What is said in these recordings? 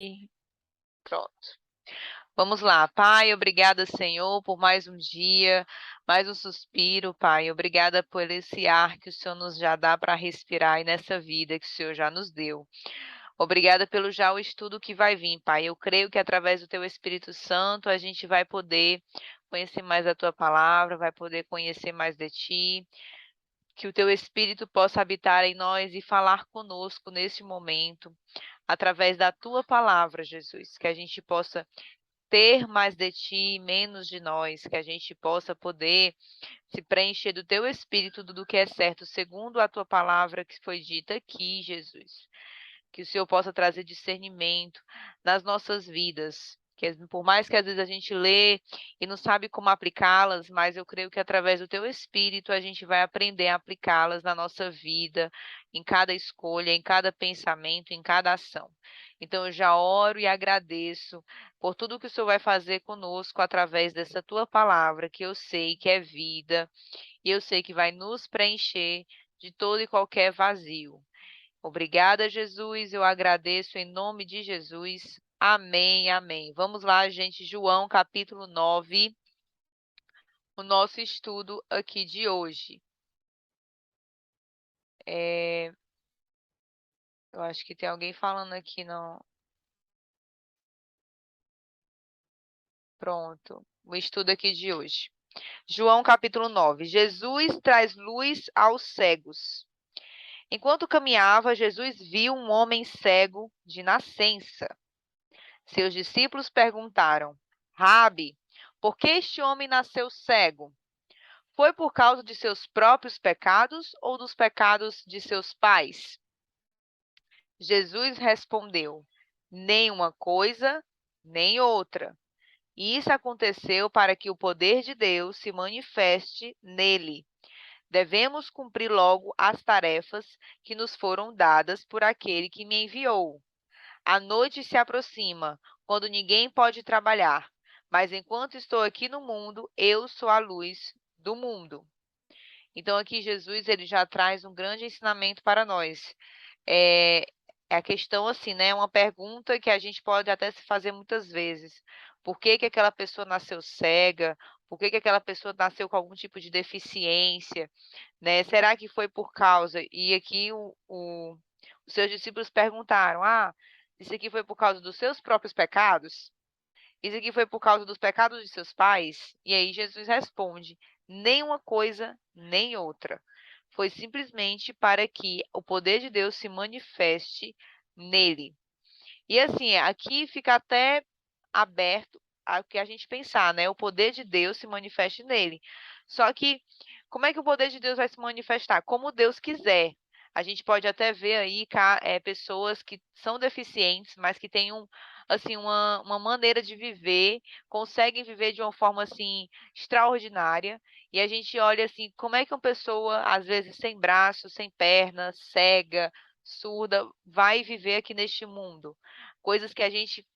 E pronto. Vamos lá. Pai, obrigada, Senhor, por mais um dia, mais um suspiro, Pai. Obrigada por esse ar que o Senhor nos já dá para respirar e nessa vida que o Senhor já nos deu. Obrigada pelo já o estudo que vai vir, Pai. Eu creio que através do Teu Espírito Santo a gente vai poder conhecer mais a Tua palavra, vai poder conhecer mais de Ti, que o Teu Espírito possa habitar em nós e falar conosco neste momento, através da Tua palavra, Jesus, que a gente possa ter mais de Ti, menos de nós, que a gente possa poder se preencher do Teu Espírito, do que é certo, segundo a Tua palavra que foi dita aqui, Jesus. Que o Senhor possa trazer discernimento nas nossas vidas. Que por mais que às vezes a gente lê e não sabe como aplicá-las, mas eu creio que através do Teu Espírito a gente vai aprender a aplicá-las na nossa vida, em cada escolha, em cada pensamento, em cada ação. Então eu já oro e agradeço por tudo que o Senhor vai fazer conosco através dessa Tua palavra, que eu sei que é vida, e eu sei que vai nos preencher de todo e qualquer vazio. Obrigada, Jesus. Eu agradeço em nome de Jesus. Amém, amém. Vamos lá, gente. João, capítulo 9, o nosso estudo aqui de hoje. Eu acho que tem alguém falando aqui, não. Pronto. O estudo aqui de hoje. João, capítulo 9. Jesus traz luz aos cegos. Enquanto caminhava, Jesus viu um homem cego de nascença. Seus discípulos perguntaram: Rabi, por que este homem nasceu cego? Foi por causa de seus próprios pecados ou dos pecados de seus pais? Jesus respondeu: nem uma coisa, nem outra. Isso aconteceu para que o poder de Deus se manifeste nele. Devemos cumprir logo as tarefas que nos foram dadas por aquele que me enviou. A noite se aproxima, quando ninguém pode trabalhar. Mas enquanto estou aqui no mundo, eu sou a luz do mundo. Então aqui Jesus ele já traz um grande ensinamento para nós. É, é a questão assim, né? Uma pergunta que a gente pode até se fazer muitas vezes. Por que que aquela pessoa nasceu cega? Por que que aquela pessoa nasceu com algum tipo de deficiência, né? Será que foi por causa? E aqui os seus discípulos perguntaram: Ah, isso aqui foi por causa dos seus próprios pecados? Isso aqui foi por causa dos pecados de seus pais? E aí Jesus responde: nem uma coisa, nem outra. Foi simplesmente para que o poder de Deus se manifeste nele. E assim, aqui fica até aberto ao que a gente pensar, né? O poder de Deus se manifeste nele. Só que, como é que o poder de Deus vai se manifestar? Como Deus quiser. A gente pode até ver aí pessoas que são deficientes, mas que têm assim, uma maneira de viver, conseguem viver de uma forma assim extraordinária. E a gente olha assim, como é que uma pessoa, às vezes sem braço, sem perna, cega, surda, vai viver aqui neste mundo? Coisas que a gente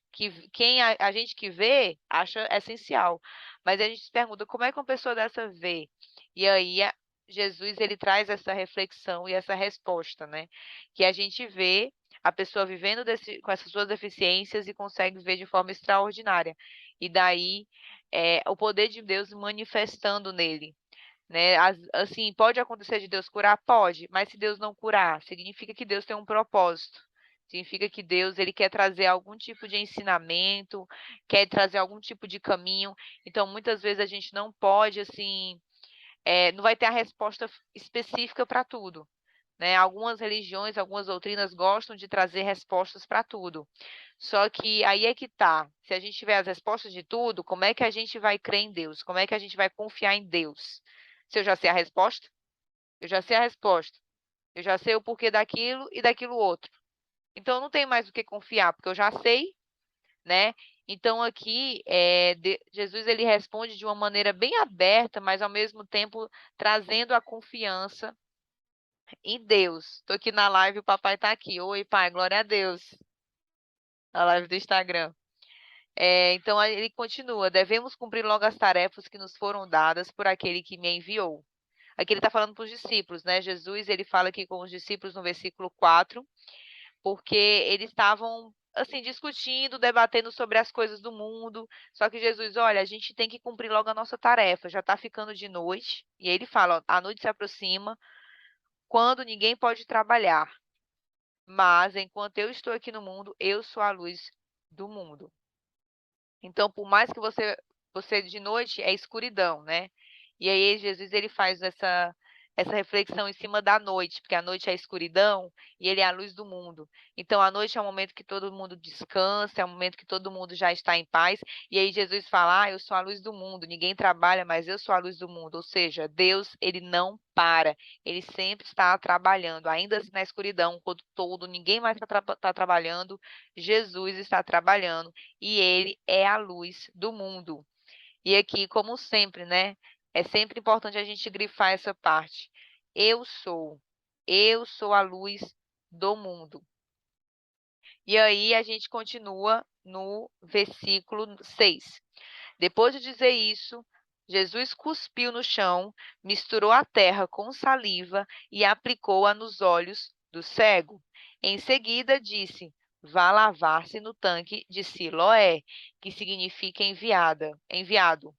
a gente que vê acha essencial, mas a gente se pergunta como é que uma pessoa dessa vê? E aí Jesus ele traz essa reflexão e essa resposta, né? Que a gente vê a pessoa vivendo com essas suas deficiências e consegue ver de forma extraordinária. E daí o poder de Deus manifestando nele, né? Assim, pode acontecer de Deus curar? Pode, mas se Deus não curar, significa que Deus tem um propósito. Significa que Deus ele quer trazer algum tipo de ensinamento, quer trazer algum tipo de caminho. Então, muitas vezes a gente não pode, assim, não vai ter a resposta específica para tudo, né? Algumas religiões, algumas doutrinas gostam de trazer respostas para tudo. Só que aí é que tá. Se a gente tiver as respostas de tudo, como é que a gente vai crer em Deus? Como é que a gente vai confiar em Deus? Se eu já sei a resposta, eu já sei a resposta. Eu já sei o porquê daquilo e daquilo outro. Então eu não tenho mais o que confiar, porque eu já sei, né? Então aqui Jesus ele responde de uma maneira bem aberta, mas ao mesmo tempo trazendo a confiança em Deus. Estou aqui na live, o papai está aqui. Oi, pai, glória a Deus. Na live do Instagram. Então ele continua: devemos cumprir logo as tarefas que nos foram dadas por aquele que me enviou. Aqui ele está falando para os discípulos, né? Jesus ele fala aqui com os discípulos no versículo 4, porque eles estavam assim, discutindo, debatendo sobre as coisas do mundo. Só que Jesus, olha, a gente tem que cumprir logo a nossa tarefa, já está ficando de noite. E ele fala, ó, a noite se aproxima, quando ninguém pode trabalhar. Mas enquanto eu estou aqui no mundo, eu sou a luz do mundo. Então, por mais que você de noite é escuridão, né? E aí Jesus ele faz essa reflexão em cima da noite, porque a noite é a escuridão e ele é a luz do mundo. Então, a noite é o momento que todo mundo descansa, é o momento que todo mundo já está em paz. E aí Jesus fala: "Ah, eu sou a luz do mundo. Ninguém trabalha, mas eu sou a luz do mundo." Ou seja, Deus, ele não para. Ele sempre está trabalhando, ainda assim na escuridão, quando todo ninguém mais está trabalhando, Jesus está trabalhando e ele é a luz do mundo. E aqui, como sempre, né? É sempre importante a gente grifar essa parte. Eu sou a luz do mundo. E aí a gente continua no versículo 6. Depois de dizer isso, Jesus cuspiu no chão, misturou a terra com saliva e aplicou-a nos olhos do cego. Em seguida, disse: "Vá lavar-se no tanque de Siloé", que significa enviado.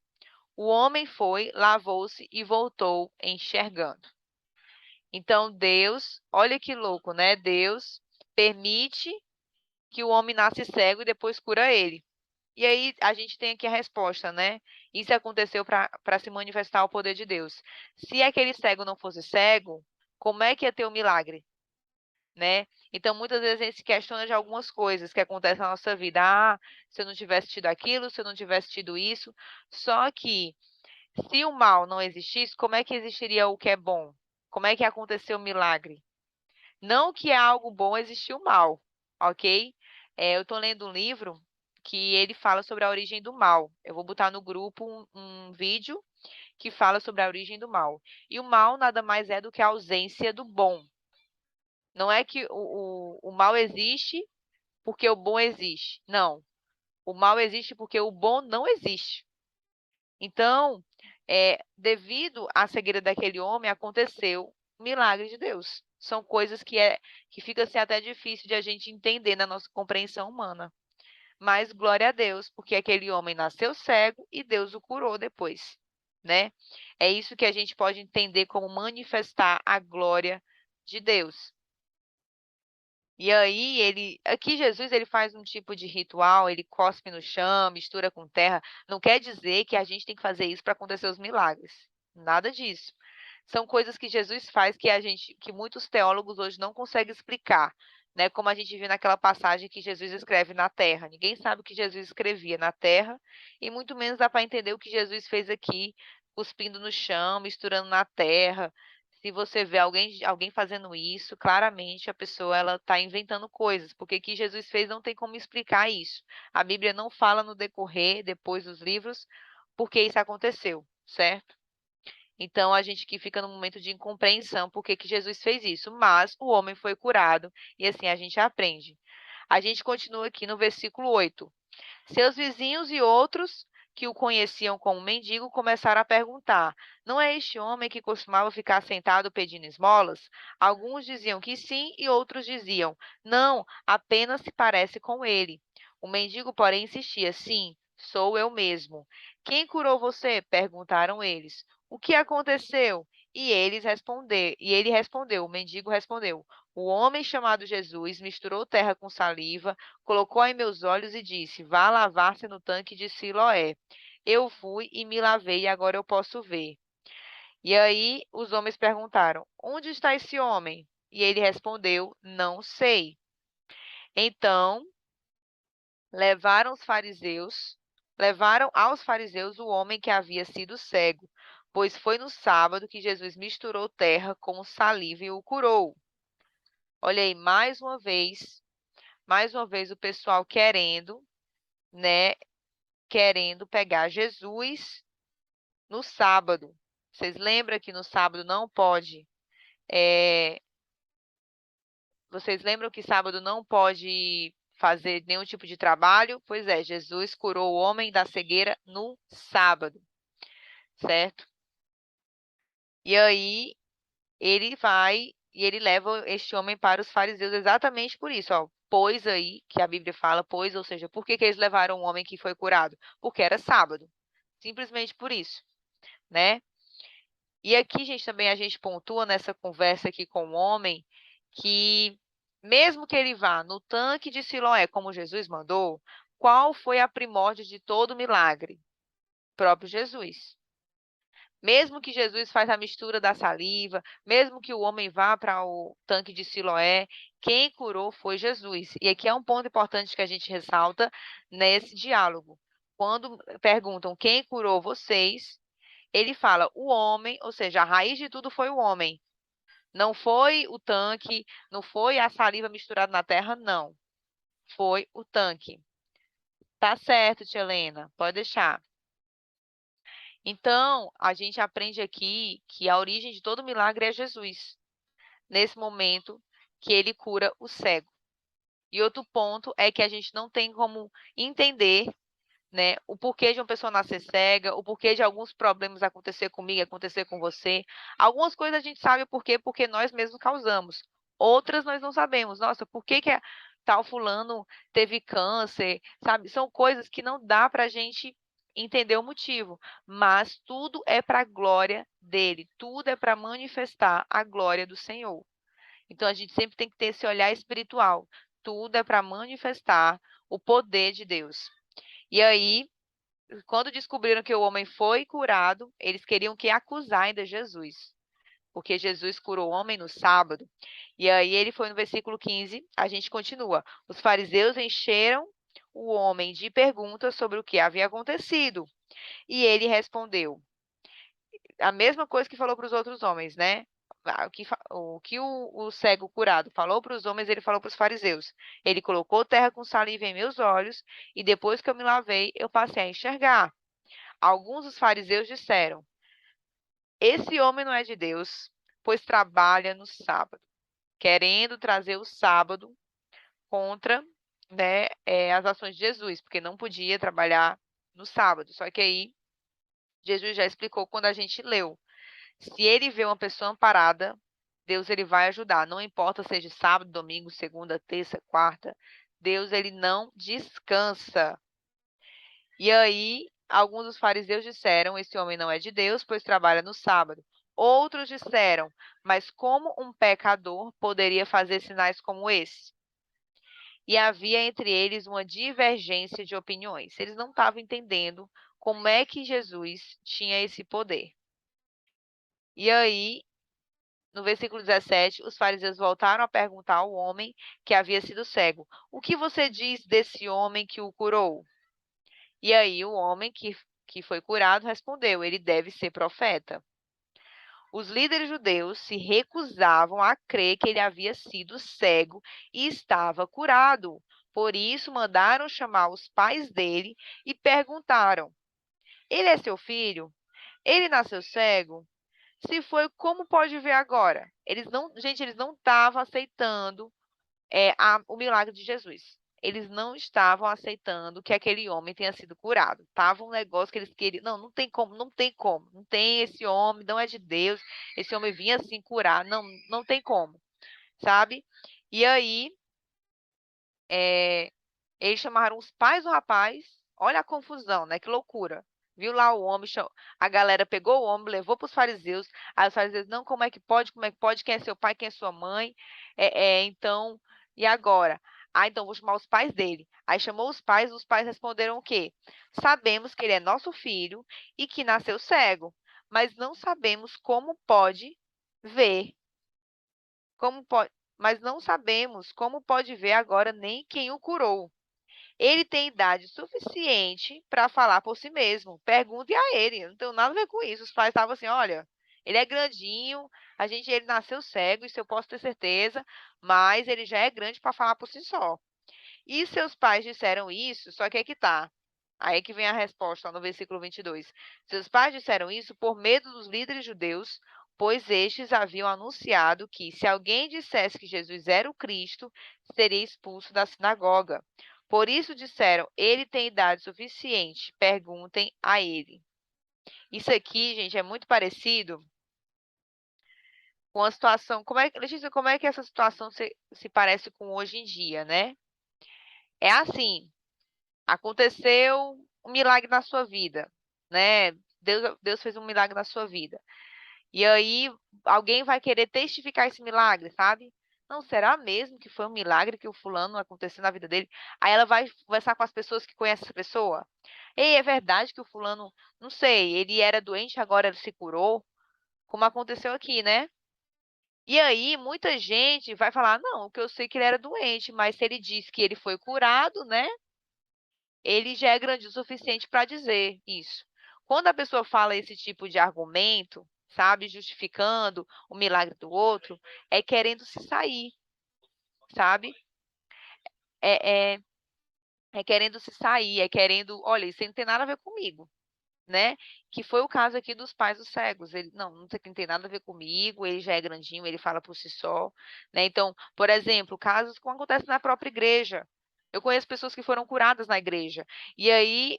O homem foi, lavou-se e voltou enxergando. Então, Deus, olha que louco, né? Deus permite que o homem nasce cego e depois cura ele. E aí a gente tem aqui a resposta, né? Isso aconteceu para se manifestar o poder de Deus. Se aquele cego não fosse cego, como é que ia ter o milagre, né? Então, muitas vezes a gente se questiona de algumas coisas que acontecem na nossa vida. Ah, se eu não tivesse tido aquilo, se eu não tivesse tido isso. Só que, se o mal não existisse, como é que existiria o que é bom? Como é que aconteceu o milagre? Não que é algo bom existir o mal, ok? Eu estou lendo um livro que ele fala sobre a origem do mal. Eu vou botar no grupo um vídeo que fala sobre a origem do mal. E o mal nada mais é do que a ausência do bom. Não é que o mal existe porque o bom existe. Não. O mal existe porque o bom não existe. Então, devido à cegueira daquele homem, aconteceu o milagre de Deus. São coisas que fica assim, até difícil de a gente entender na nossa compreensão humana. Mas glória a Deus, porque aquele homem nasceu cego e Deus o curou depois, né? É isso que a gente pode entender como manifestar a glória de Deus. E aí aqui Jesus ele faz um tipo de ritual, ele cospe no chão, mistura com terra. Não quer dizer que a gente tem que fazer isso para acontecer os milagres. Nada disso. São coisas que Jesus faz que muitos teólogos hoje não conseguem explicar, né? Como a gente viu naquela passagem que Jesus escreve na terra. Ninguém sabe o que Jesus escrevia na terra e muito menos dá para entender o que Jesus fez aqui, cuspindo no chão, misturando na terra. Se você vê alguém fazendo isso, claramente a pessoa ela está inventando coisas, porque o que Jesus fez não tem como explicar isso. A Bíblia não fala no decorrer, depois dos livros, porque isso aconteceu, certo? Então a gente que fica no momento de incompreensão por que Jesus fez isso, mas o homem foi curado e assim a gente aprende. A gente continua aqui no versículo 8. Seus vizinhos e outros que o conheciam como mendigo começaram a perguntar: "Não é este homem que costumava ficar sentado pedindo esmolas?" Alguns diziam que sim e outros diziam: "Não, apenas se parece com ele." O mendigo, porém, insistia: "Sim, sou eu mesmo." "Quem curou você?" perguntaram eles. "O que aconteceu?" E ele respondeu, o mendigo respondeu: "O homem chamado Jesus misturou terra com saliva, colocou em meus olhos e disse: vá lavar-se no tanque de Siloé. Eu fui e me lavei e agora eu posso ver." E aí os homens perguntaram: "Onde está esse homem?" E ele respondeu: "Não sei." Então levaram os fariseus, levaram aos fariseus o homem que havia sido cego, pois foi no sábado que Jesus misturou terra com saliva e o curou. Olha aí, mais uma vez o pessoal querendo, né, querendo pegar Jesus no sábado. Vocês lembram que no sábado não pode? é, Vocês lembram que sábado não pode fazer nenhum tipo de trabalho? Pois é, Jesus curou o homem da cegueira no sábado, certo? E aí ele vai e ele leva este homem para os fariseus exatamente por isso, ó. pois aí, que a Bíblia fala, pois, ou seja, por que que eles levaram um homem que foi curado? Porque era sábado. Simplesmente por isso, né? E aqui, gente, também a gente pontua nessa conversa aqui com o homem que, mesmo que ele vá no tanque de Siloé, como Jesus mandou, qual foi a primórdia de todo o milagre? O próprio Jesus. Mesmo que Jesus faz a mistura da saliva, mesmo que o homem vá para o tanque de Siloé, quem curou foi Jesus. E aqui é um ponto importante que a gente ressalta nesse diálogo. Quando perguntam quem curou vocês, ele fala o homem, ou seja, a raiz de tudo foi o homem. Não foi o tanque, não foi a saliva misturada na terra, não. Foi o tanque. Tá certo, tia Helena, pode deixar. Então, a gente aprende aqui que a origem de todo milagre é Jesus, nesse momento que ele cura o cego. E outro ponto é que a gente não tem como entender, né, o porquê de uma pessoa nascer cega, o porquê de alguns problemas acontecer comigo, acontecer com você. Algumas coisas a gente sabe o porquê, porque nós mesmos causamos. Outras nós não sabemos. Nossa, por que que tal fulano teve câncer, sabe? São coisas que não dá para a gente entender o motivo, mas tudo é para a glória dele, tudo é para manifestar a glória do Senhor. Então a gente sempre tem que ter esse olhar espiritual. Tudo é para manifestar o poder de Deus. E aí, quando descobriram que o homem foi curado, eles queriam que acusar ainda Jesus, porque Jesus curou o homem no sábado. E aí ele foi no versículo 15, a gente continua. Os fariseus encheram o homem de perguntas sobre o que havia acontecido. E ele respondeu a mesma coisa que falou para os outros homens, né? O cego curado falou para os homens, ele falou para os fariseus. Ele colocou terra com saliva em meus olhos, e depois que eu me lavei, eu passei a enxergar. Alguns dos fariseus disseram: esse homem não é de Deus, pois trabalha no sábado, querendo trazer o sábado contra, né, as ações de Jesus, porque não podia trabalhar no sábado. Só que aí Jesus já explicou quando a gente leu. Se ele vê uma pessoa amparada, Deus ele vai ajudar. Não importa seja sábado, domingo, segunda, terça, quarta. Deus ele não descansa. E aí, alguns dos fariseus disseram: esse homem não é de Deus, pois trabalha no sábado. Outros disseram: mas como um pecador poderia fazer sinais como esse? E havia entre eles uma divergência de opiniões. Eles não estavam entendendo como é que Jesus tinha esse poder. E aí, no versículo 17, os fariseus voltaram a perguntar ao homem que havia sido cego: o que você diz desse homem que o curou? E aí, o homem que foi curado respondeu: ele deve ser profeta. Os líderes judeus se recusavam a crer que ele havia sido cego e estava curado. Por isso, mandaram chamar os pais dele e perguntaram: ele é seu filho? Ele nasceu cego? Se foi, como pode ver agora? Eles não estavam aceitando o milagre de Jesus. Eles não estavam aceitando que aquele homem tenha sido curado. Tava um negócio que eles queriam. Não, não tem como, não tem como. Não tem esse homem, não é de Deus. Esse homem vinha assim curar. Não, não tem como, sabe? E aí, eles chamaram os pais do rapaz. Olha a confusão, né? Que loucura. Viu lá o homem, a galera pegou o homem, levou para os fariseus. Aí os fariseus, não, como é que pode? Como é que pode? Quem é seu pai? Quem é sua mãe? Então, e agora? Ah, então vou chamar os pais dele. Aí chamou os pais responderam o quê? Sabemos que ele é nosso filho e que nasceu cego, mas não sabemos como pode ver. Como pode, mas não sabemos como pode ver agora nem quem o curou. Ele tem idade suficiente para falar por si mesmo. Pergunte a ele. Eu não tenho nada a ver com isso. Os pais estavam assim, olha, ele é grandinho, ele nasceu cego, isso eu posso ter certeza, mas ele já é grande para falar por si só. E seus pais disseram isso, só que é que tá. Aí que vem a resposta no versículo 22. Seus pais disseram isso por medo dos líderes judeus, pois estes haviam anunciado que, se alguém dissesse que Jesus era o Cristo, seria expulso da sinagoga. Por isso disseram: ele tem idade suficiente, perguntem a ele. Isso aqui, gente, é muito parecido com a situação, Letícia, como é que essa situação se parece com hoje em dia, né? É assim, aconteceu um milagre na sua vida, né? Deus fez um milagre na sua vida. E aí alguém vai querer testificar esse milagre, sabe? Não, será mesmo que foi um milagre que o fulano aconteceu na vida dele? Aí ela vai conversar com as pessoas que conhecem essa pessoa. Ei, é verdade que o fulano, não sei, ele era doente, agora ele se curou, como aconteceu aqui, né? E aí muita gente vai falar, não, o que eu sei é que ele era doente, mas se ele diz que ele foi curado, né? Ele já é grande o suficiente para dizer isso. Quando a pessoa fala esse tipo de argumento, sabe, justificando o milagre do outro, é querendo se sair, sabe? É, é, é querendo se sair, é querendo, olha, isso não tem nada a ver comigo, né? Que foi o caso aqui dos pais dos cegos. Ele, não tem nada a ver comigo, ele já é grandinho, ele fala por si só, né? Então, por exemplo, casos que acontecem na própria igreja. Eu conheço pessoas que foram curadas na igreja. E aí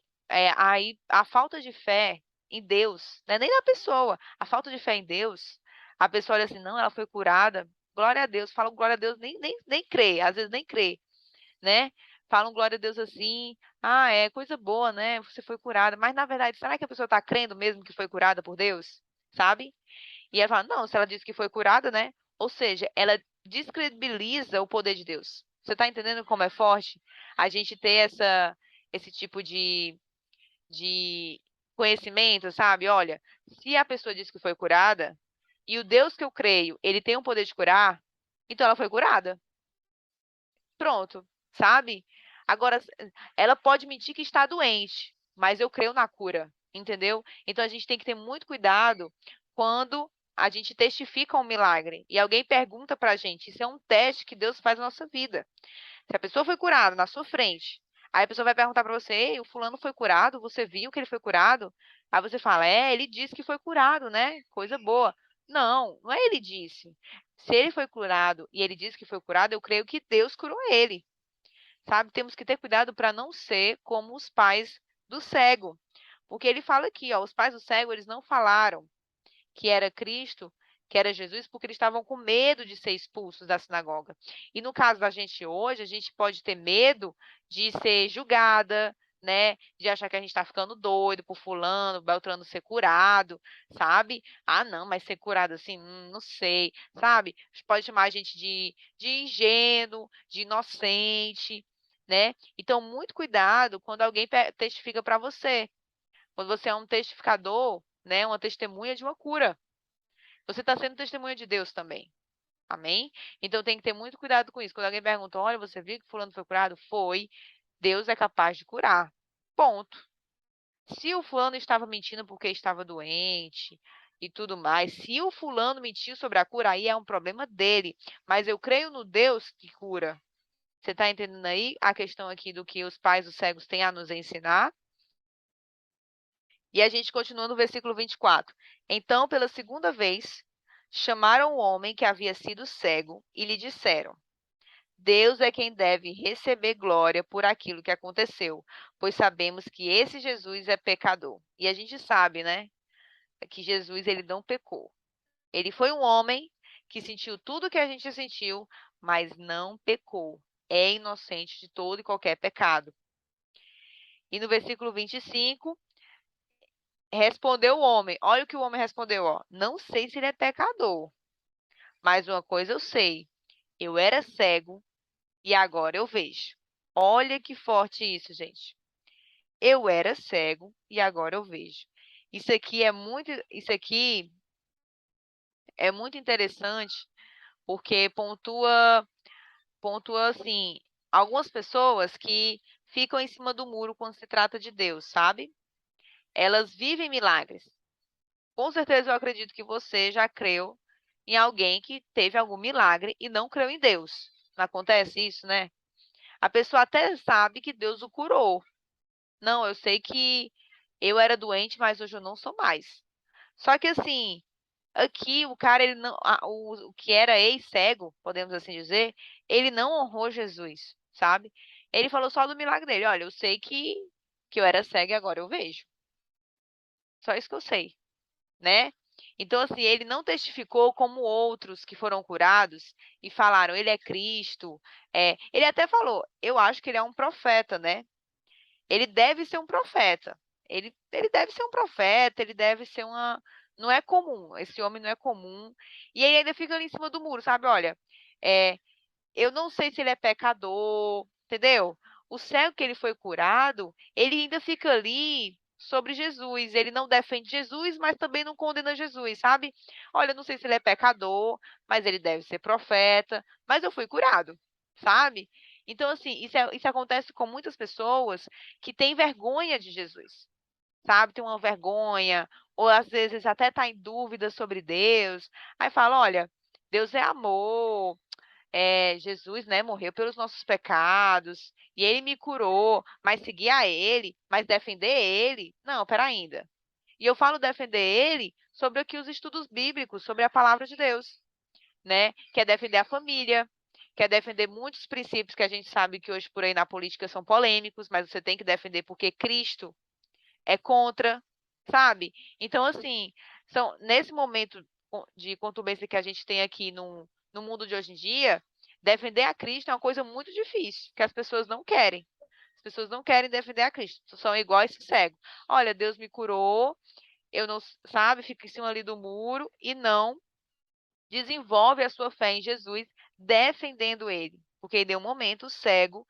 a falta de fé em Deus, não é nem na pessoa, a falta de fé em Deus, a pessoa olha assim, não, ela foi curada, glória a Deus, fala glória a Deus, nem crê, às vezes nem crê, né? Falam glória a Deus assim, ah, é coisa boa, né? Você foi curada. Mas, na verdade, será que a pessoa está crendo mesmo que foi curada por Deus? Sabe? E ela fala, não, se ela disse que foi curada, né? Ou seja, ela descredibiliza o poder de Deus. Você está entendendo como é forte a gente ter esse tipo de conhecimento, sabe? Olha, se a pessoa disse que foi curada, e o Deus que eu creio, ele tem o poder de curar, então ela foi curada. Pronto, sabe? Agora, ela pode mentir que está doente, mas eu creio na cura, entendeu? Então a gente tem que ter muito cuidado quando a gente testifica um milagre e alguém pergunta pra gente, isso é um teste que Deus faz na nossa vida. Se a pessoa foi curada na sua frente, aí a pessoa vai perguntar pra você, ei, o fulano foi curado? Você viu que ele foi curado? Aí você fala, ele disse que foi curado, né? Coisa boa. Não, não é ele disse. Se ele foi curado e ele disse que foi curado, eu creio que Deus curou ele, sabe? Temos que ter cuidado para não ser como os pais do cego. Porque ele fala aqui, ó, os pais do cego, eles não falaram que era Cristo, que era Jesus, porque eles estavam com medo de ser expulsos da sinagoga. E no caso da gente hoje, a gente pode ter medo de ser julgada, né? De achar que a gente está ficando doido por fulano, Beltrano ser curado, sabe? Ah, não, mas ser curado assim, não sei, sabe? Pode chamar a gente de ingênuo, de inocente, né? Então, muito cuidado quando alguém testifica para você. Quando você é um testificador, né? Uma testemunha de uma cura. Você está sendo testemunha de Deus também. Amém? Então tem que ter muito cuidado com isso. Quando alguém pergunta, olha, você viu que fulano foi curado? Foi. Deus é capaz de curar. Ponto. Se o fulano estava mentindo porque estava doente e tudo mais, se o fulano mentiu sobre a cura, aí é um problema dele. Mas eu creio no Deus que cura. Você está entendendo aí a questão aqui do que os pais dos cegos têm a nos ensinar? E a gente continua no versículo 24. Então, pela segunda vez, chamaram o homem que havia sido cego e lhe disseram: Deus é quem deve receber glória por aquilo que aconteceu, pois sabemos que esse Jesus é pecador. E a gente sabe, né, que Jesus ele não pecou. Ele foi um homem que sentiu tudo o que a gente sentiu, mas não pecou. É inocente de todo e qualquer pecado. E no versículo 25, respondeu o homem. Olha o que o homem respondeu, ó. Não sei se ele é pecador, mas uma coisa eu sei. Eu era cego e agora eu vejo. Olha que forte isso, gente. Eu era cego e agora eu vejo. Isso aqui é muito interessante porque pontua assim, algumas pessoas que ficam em cima do muro quando se trata de Deus, sabe? Elas vivem milagres. Com certeza eu acredito que você já creu em alguém que teve algum milagre e não creu em Deus. Não acontece isso, né? A pessoa até sabe que Deus o curou. Não, eu sei que eu era doente, mas hoje eu não sou mais. Só que assim, aqui o cara, ele não, o que era ex-cego, podemos assim dizer, ele não honrou Jesus, sabe? Ele falou só do milagre dele. Olha, eu sei que eu era cego e agora eu vejo. Só isso que eu sei, né? Então, assim, ele não testificou como outros que foram curados e falaram, ele é Cristo. Ele até falou, eu acho que ele é um profeta, né? Ele deve ser um profeta. Ele deve ser um profeta, ele deve ser uma. Não é comum, esse homem não é comum. E ele ainda fica ali em cima do muro, sabe? Olha, é, eu não sei se ele é pecador, entendeu? O cego que ele foi curado, ele ainda fica ali sobre Jesus. Ele não defende Jesus, mas também não condena Jesus, sabe? Olha, eu não sei se ele é pecador, mas ele deve ser profeta, mas eu fui curado, sabe? Então, assim, isso acontece com muitas pessoas que têm vergonha de Jesus, sabe? Tem uma vergonha, ou às vezes até está em dúvida sobre Deus. Aí fala, olha, Deus é amor, Jesus, né, morreu pelos nossos pecados, e ele me curou, mas seguir a ele, mas defender ele, não, pera ainda. E eu falo defender ele sobre aqui os estudos bíblicos, sobre a palavra de Deus, né? Quer defender a família, quer defender muitos princípios que a gente sabe que hoje por aí na política são polêmicos, mas você tem que defender porque Cristo é contra, sabe? Então, assim, nesse momento de conturbência que a gente tem aqui no mundo de hoje em dia, defender a Cristo é uma coisa muito difícil, que as pessoas não querem. As pessoas não querem defender a Cristo, são iguais esse cego. Olha, Deus me curou, eu não, sabe, fica em cima ali do muro e não desenvolve a sua fé em Jesus defendendo ele. Porque em nenhum momento o cego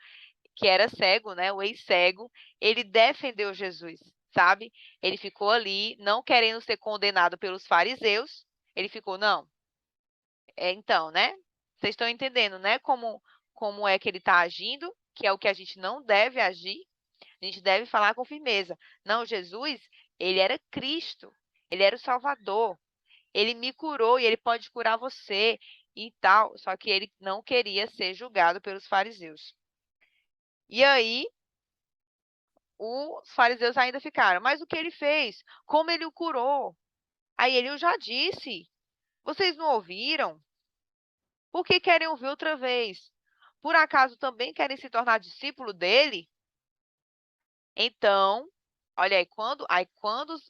que era cego, né, o ex-cego, ele defendeu Jesus, sabe? Ele ficou ali, não querendo ser condenado pelos fariseus, ele ficou, não. Então, né? Vocês estão entendendo, né? Como é que ele está agindo, que é o que a gente não deve agir, a gente deve falar com firmeza. Não, Jesus, ele era Cristo, ele era o Salvador, ele me curou e ele pode curar você e tal. Só que ele não queria ser julgado pelos fariseus. E aí, os fariseus ainda ficaram, mas o que ele fez? Como ele o curou? Aí ele, eu já disse, vocês não ouviram? Por que querem ouvir outra vez? Por acaso também querem se tornar discípulo dele? Então, olha aí quando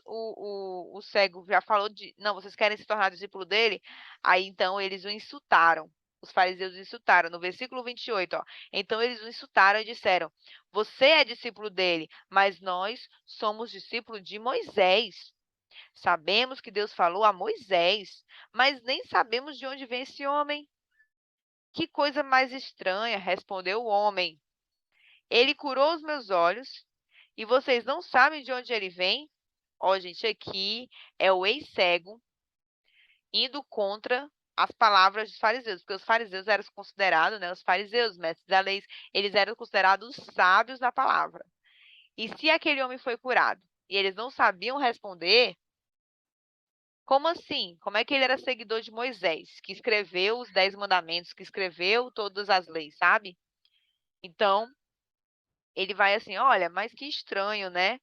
o cego já falou de, não, vocês querem se tornar discípulo dele? Aí então eles o insultaram. Os fariseus o insultaram. No versículo 28, ó. Então eles o insultaram e disseram: Você é discípulo dele, mas nós somos discípulos de Moisés. Sabemos que Deus falou a Moisés, mas nem sabemos de onde vem esse homem. Que coisa mais estranha, respondeu o homem. Ele curou os meus olhos e vocês não sabem de onde ele vem? Ó, gente, aqui é o ex-cego indo contra as palavras dos fariseus, porque os fariseus eram considerados, né, os fariseus, mestres da lei, eles eram considerados sábios na palavra. E se aquele homem foi curado e eles não sabiam responder, como assim? Como é que ele era seguidor de Moisés, que escreveu os 10 mandamentos, que escreveu todas as leis, sabe? Então, ele vai assim, olha, mas que estranho, né?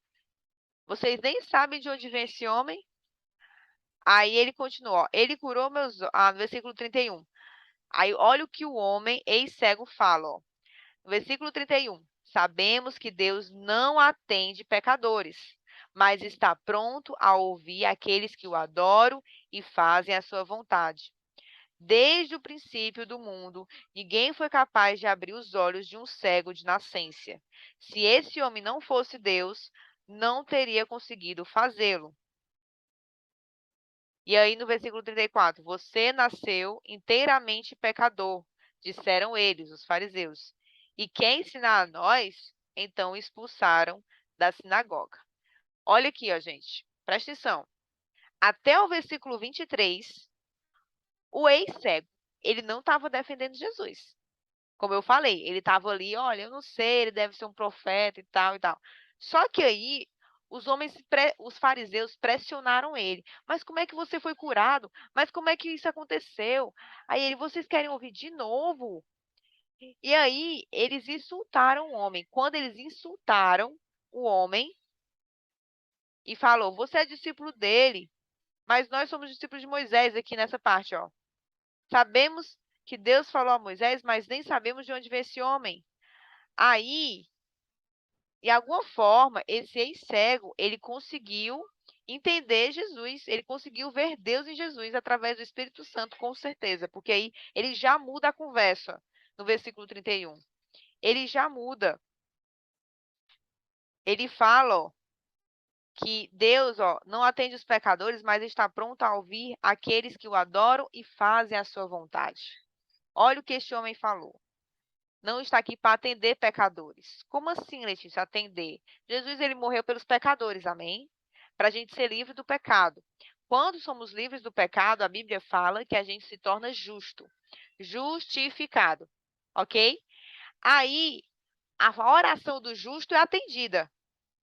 Vocês nem sabem de onde vem esse homem? Aí ele continuou, ó, ele curou meus, no versículo 31. Aí olha o que o homem ex-cego fala, ó. No versículo 31. Sabemos que Deus não atende pecadores, mas está pronto a ouvir aqueles que o adoram e fazem a sua vontade. Desde o princípio do mundo, ninguém foi capaz de abrir os olhos de um cego de nascença. Se esse homem não fosse Deus, não teria conseguido fazê-lo. E aí no versículo 34, você nasceu inteiramente pecador, disseram eles, os fariseus. E quer ensinar a nós? Então expulsaram da sinagoga. Olha aqui, ó, gente, presta atenção. Até o versículo 23, o ex-cego, ele não estava defendendo Jesus. Como eu falei, ele estava ali, olha, eu não sei, ele deve ser um profeta e tal e tal. Só que aí os fariseus pressionaram ele. Mas como é que você foi curado? Mas como é que isso aconteceu? Aí ele, vocês querem ouvir de novo? E aí eles insultaram o homem. Quando eles insultaram o homem e falou, você é discípulo dele, mas nós somos discípulos de Moisés aqui nessa parte, ó. Sabemos que Deus falou a Moisés, mas nem sabemos de onde veio esse homem. Aí, de alguma forma, esse ex-cego, ele conseguiu entender Jesus, ele conseguiu ver Deus em Jesus através do Espírito Santo, com certeza, porque aí ele já muda a conversa no versículo 31. Ele já muda. Ele fala, ó, que Deus, ó, não atende os pecadores, mas está pronto a ouvir aqueles que o adoram e fazem a sua vontade. Olha o que este homem falou. Não está aqui para atender pecadores. Como assim, Letícia, atender? Jesus, ele morreu pelos pecadores, amém? Para a gente ser livre do pecado. Quando somos livres do pecado, a Bíblia fala que a gente se torna justo, justificado, ok? Aí, a oração do justo é atendida,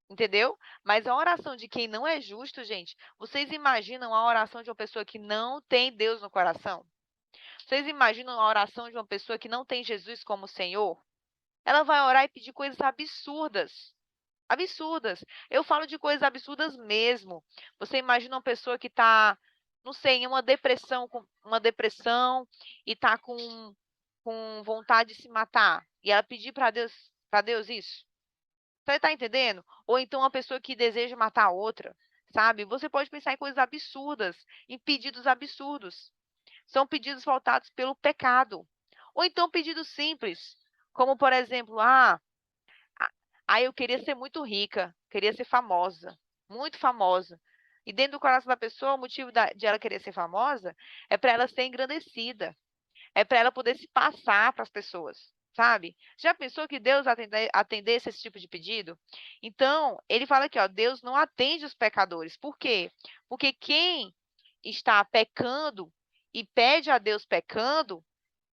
entendeu? Mas a oração de quem não é justo, gente, vocês imaginam a oração de uma pessoa que não tem Deus no coração? Vocês imaginam a oração de uma pessoa que não tem Jesus como Senhor? Ela vai orar e pedir coisas absurdas. Absurdas. Eu falo de coisas absurdas mesmo. Você imagina uma pessoa que está, não sei, em uma depressão e está com vontade de se matar. E ela pedir para Deus isso. Você está entendendo? Ou então uma pessoa que deseja matar a outra, sabe? Você pode pensar em coisas absurdas, em pedidos absurdos. São pedidos voltados pelo pecado. Ou então pedidos simples, como por exemplo, eu queria ser muito rica, queria ser famosa, muito famosa. E dentro do coração da pessoa, o motivo de ela querer ser famosa é para ela ser engrandecida, é para ela poder se passar para as pessoas, sabe? Já pensou que Deus atendesse esse tipo de pedido? Então, ele fala aqui, ó, Deus não atende os pecadores. Por quê? Porque quem está pecando e pede a Deus pecando,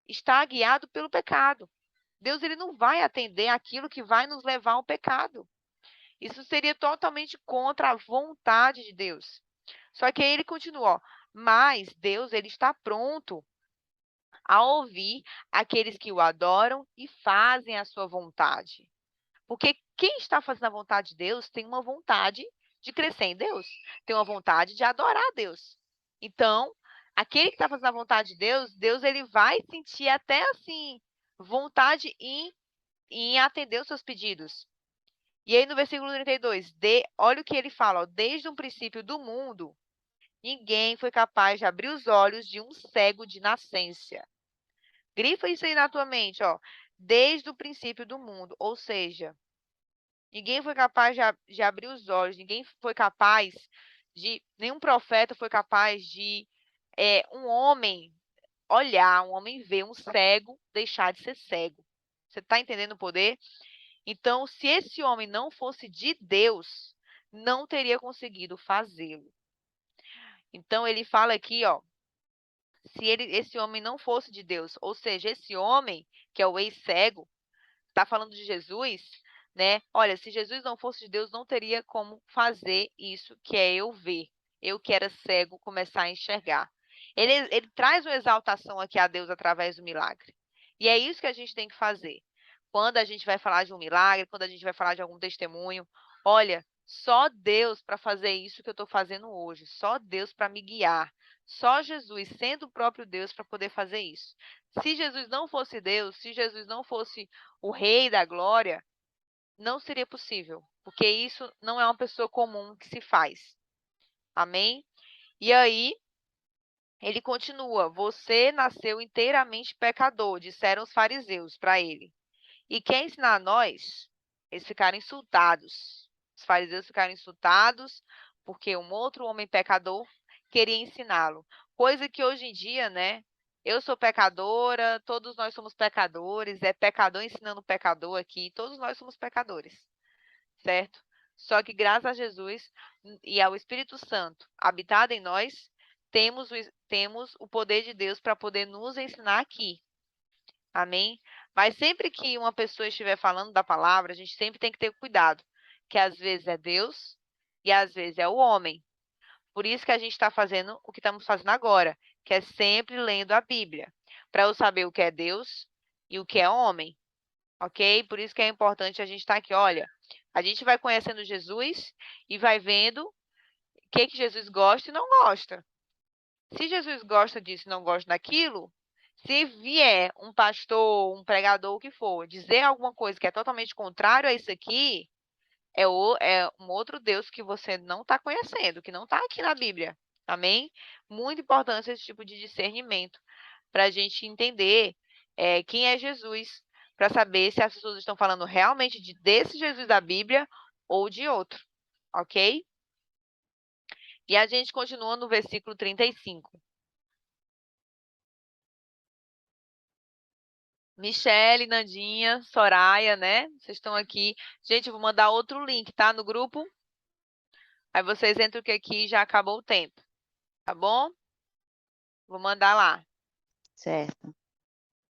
está guiado pelo pecado. Deus ele não vai atender aquilo que vai nos levar ao pecado. Isso seria totalmente contra a vontade de Deus. Só que aí ele continua, ó, mas Deus ele está pronto a ouvir aqueles que o adoram e fazem a sua vontade. Porque quem está fazendo a vontade de Deus tem uma vontade de crescer em Deus, tem uma vontade de adorar a Deus. Então, aquele que está fazendo a vontade de Deus, Deus ele vai sentir até assim vontade em atender os seus pedidos. E aí no versículo 32, olha o que ele fala, ó, desde o princípio do mundo, ninguém foi capaz de abrir os olhos de um cego de nascença. Grifa isso aí na tua mente, ó. Desde o princípio do mundo. Ou seja, ninguém foi capaz de abrir os olhos, ninguém foi capaz nenhum profeta foi capaz de um homem olhar, um homem ver um cego deixar de ser cego. Você está entendendo o poder? Então, se esse homem não fosse de Deus, não teria conseguido fazê-lo. Então, ele fala aqui, ó, se esse homem não fosse de Deus, ou seja, esse homem, que é o ex-cego, está falando de Jesus, né? Olha, se Jesus não fosse de Deus, não teria como fazer isso, que é eu ver. Eu que era cego começar a enxergar. Ele traz uma exaltação aqui a Deus através do milagre. E é isso que a gente tem que fazer. Quando a gente vai falar de um milagre, quando a gente vai falar de algum testemunho, olha, só Deus para fazer isso que eu estou fazendo hoje, só Deus para me guiar, só Jesus sendo o próprio Deus para poder fazer isso. Se Jesus não fosse Deus, se Jesus não fosse o Rei da Glória, não seria possível, porque isso não é uma pessoa comum que se faz. Amém? E aí, ele continua: você nasceu inteiramente pecador, disseram os fariseus para ele. E quer ensinar a nós? Eles ficaram insultados. Os fariseus ficaram insultados porque um outro homem pecador queria ensiná-lo. Coisa que hoje em dia, né? Eu sou pecadora, todos nós somos pecadores, é pecador ensinando pecador aqui, todos nós somos pecadores, certo? Só que graças a Jesus e ao Espírito Santo habitado em nós, temos o poder de Deus para poder nos ensinar aqui. Amém? Mas sempre que uma pessoa estiver falando da palavra, a gente sempre tem que ter cuidado, que às vezes é Deus e às vezes é o homem. Por isso que a gente está fazendo o que estamos fazendo agora, que é sempre lendo a Bíblia, para eu saber o que é Deus e o que é homem, ok? Por isso que é importante a gente estar aqui. Olha, a gente vai conhecendo Jesus e vai vendo o que Jesus gosta e não gosta. Se Jesus gosta disso e não gosta daquilo, se vier um pastor, um pregador, o que for, dizer alguma coisa que é totalmente contrário a isso aqui, é um outro Deus que você não está conhecendo, que não está aqui na Bíblia. Amém? Muito importante esse tipo de discernimento para a gente entender quem é Jesus, para saber se as pessoas estão falando realmente desse Jesus da Bíblia ou de outro, ok? E a gente continua no versículo 35. Michele, Nandinha, Soraya, né? Vocês estão aqui. Gente, eu vou mandar outro link, tá? No grupo. Aí vocês entram que aqui já acabou o tempo, tá bom? Vou mandar lá. Certo.